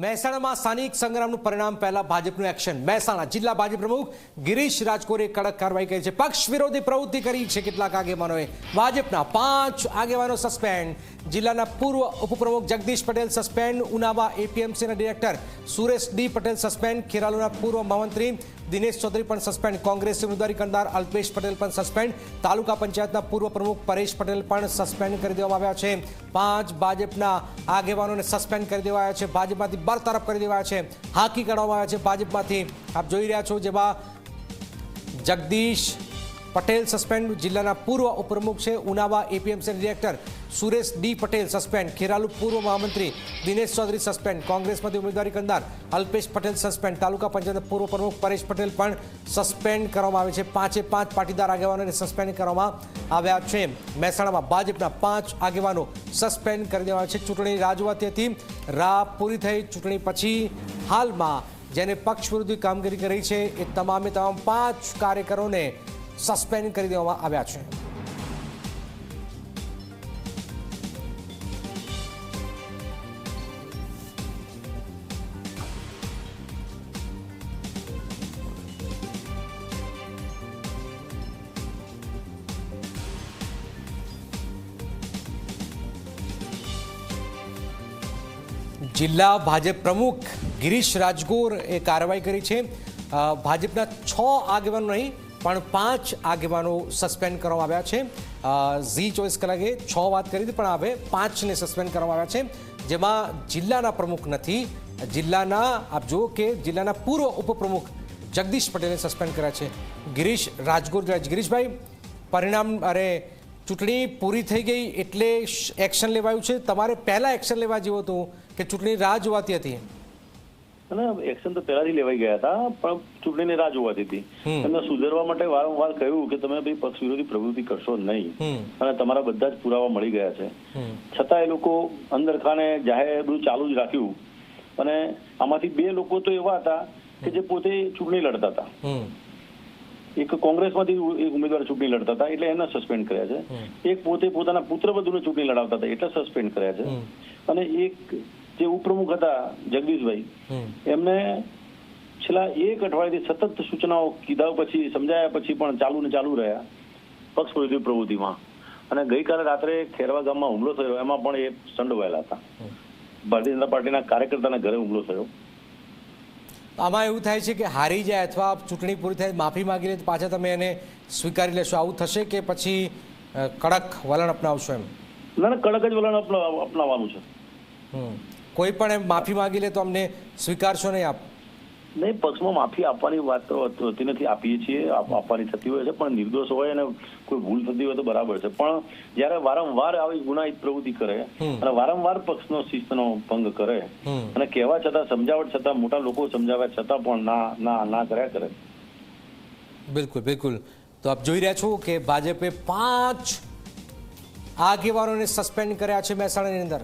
મહેસાણામાં સ્થાનિક સંગ્રામનું પરિણામ પહેલા ભાજપનું એક્શન। મહેસાણા જિલ્લા ભાજપ પ્રમુખ ગિરીશ રાજકોરે કડક કાર્યવાહી કરી છે। પક્ષ વિરોધી પ્રવૃત્તિ કરી છે કેટલાક આગેવાનોએ। ભાજપના 5 આગેવાનો સસ્પેન્ડ। જિલ્લાના પૂર્વ ઉપપ્રમુખ જગદીશ પટેલ સસ્પેન્ડ। ઉનાવા એપીએમસીના director Suresh D Patel suspend. ખેરાલુના પૂર્વ મહામંત્રી દિનેશ ચૌધરી પણ સસ્પેન્ડ। કોંગ્રેસી ઉમેદવારી કરનાર અલ્પેશ પટેલ પણ સસ્પેન્ડ। તાલુકા પંચાયતના પૂર્વ પ્રમુખ પરેશ પટેલ પણ સસ્પેન્ડ કરી દેવામાં આવ્યા છે। 5 ભાજપના આગેવાનોને સસ્પેન્ડ કરી દેવાયા છે। ભાજપમાંથી બરતરફ કરી દેવાયા છે, હાકી કાઢવામાં આવ્યા છે ભાજપમાંથી। આપ જોઈ રહ્યા છો જેમાં જગદીશ પટેલ સસ્પેન્ડ। જિલ્લાના પૂર્વ ઉપપ્રમુખ છે Unava APMC director Suresh D Patel suspend. Kheralu પૂર્વ મહામંત્રી દિનેશ ચૌધરી સસ્પેન્ડ। કોંગ્રેસમાંથી ઉમેદવારી કરનાર અલ્પેશ પટેલ સસ્પેન્ડ। તાલુકા પંચાયતના પૂર્વ પ્રમુખ પરેશ પટેલ પણ સસ્પેન્ડ કરવામાં આવે છે। 5 પાટીદાર આગેવાનોને સસ્પેન્ડ કરવામાં આવ્યા છે। મહેસાણામાં ભાજપના 5 આગેવાનો સસ્પેન્ડ કરી દેવાયા છે। ચૂંટણી રાહ જોવાતી હતી, રાહ પૂરી થઈ। ચૂંટણી પછી હાલમાં જેને પક્ષ વિરોધી કામગીરી કરી છે એ તમામ 5 કાર્યકરોને સસ્પેન્ડ કરી દેવામાં આવ્યા છે। જિલ્લા ભાજપ પ્રમુખ ગિરીશ રાજગોર એ કાર્યવાહી કરી છે। ભાજપના 6 આગેવાનો નહીં પણ 5 આગેવાનો સસ્પેન્ડ કરવામાં આવ્યા છે। ઝી 24 કલાકે 6 વાત કરી હતી પણ હવે 5ને સસ્પેન્ડ કરવામાં આવ્યા છે, જેમાં જિલ્લાના પ્રમુખ નથી। જિલ્લાના આપ જુઓ કે જિલ્લાના પૂર્વ ઉપપ્રમુખ જગદીશ પટેલને સસ્પેન્ડ કર્યા છે। ગિરીશ રાજગોર। ગિરીશભાઈ, પરિણામ ચૂંટણી પૂરી થઈ ગઈ એટલે એક્શન લેવાયું છે, તમારે પહેલા એક્શન લેવા જેવું હતું કે ચૂંટણી રાહ જોવાતી હતી? અને એક્શન તો પહેલાથી લેવાઈ ગયા હતા, પણ ચૂંટણીની રાહ જોવાતી હતી। એમને સુધારવા માટે વારંવાર કહ્યું કે તમે ભાઈ પક્ષ વિરોધી પ્રવૃત્તિ કરશો નહીં, અને તમારા બધા જ પુરાવા મળી ગયા છે। છતાં એ લોકો અંદર ખાને જાહેર બધું ચાલુ જ રાખ્યું। અને આમાંથી 2 લોકો તો એવા હતા કે જે પોતે ચૂંટણી લડતા હતા। એક કોંગ્રેસમાંથી એક ઉમેદવાર ચૂંટણી લડતા હતા એટલે એમને સસ્પેન્ડ કર્યા છે। એક પોતે પોતાના પુત્રવધુને ચૂંટણી લડાવતા હતા એટલે સસ્પેન્ડ કર્યા છે। અને એક જે ઉપપ્રમુખ હતા જગદીશભાઈ, એમને છેલ્લા 1 અઠવાડિયાથી સતત સૂચનાઓ કીધા પછી, સમજાયા પછી પણ ચાલુ ને ચાલુ રહ્યા પક્ષ વિરોધી પ્રવૃત્તિમાં। અને ગઈકાલે રાત્રે ખેરવા ગામમાં હુમલો થયો, એમાં પણ એ સંડોવાયેલા હતા। ભારતીય જનતા પાર્ટીના કાર્યકર્તાના ઘરે હુમલો થયો। આમાં એવું થાય છે કે હારી જાય અથવા ચૂંટણી પૂરી થાય માફી માંગી લે તો પાછા તમે એને સ્વીકારી લેશો, આવું થશે કે પછી કડક વલણ અપનાવશો? એમ ના, કડક જ વલણ અપનાવવાનું છે। કોઈ પણ એમ માફી માંગી લે તો અમને સ્વીકારશો નહીં આપ? નહીં, પક્ષમાં માફી આપવાની વાત તો હોતી નથી, આપીએ છીએ, આપવાની થતી હોય છે, પણ નિર્દોષ હોય અને કોઈ ભૂલ થતી હોય તો બરાબર છે। પણ જયારે વારંવાર આવી ગુનાહિત પ્રવૃત્તિ કરે અને વારંવાર પક્ષનો શિસ્તનો ભંગ કરે અને કહેવા છતાં, સમજાવટ છતાં, મોટા લોકો સમજાવ્યા છતાં પણ ના કર્યા કરે। બિલકુલ બિલકુલ। તો આપ જોઈ રહ્યા છો કે ભાજપે 5 આગેવાનોને સસ્પેન્ડ કર્યા છે મહેસાણાની અંદર।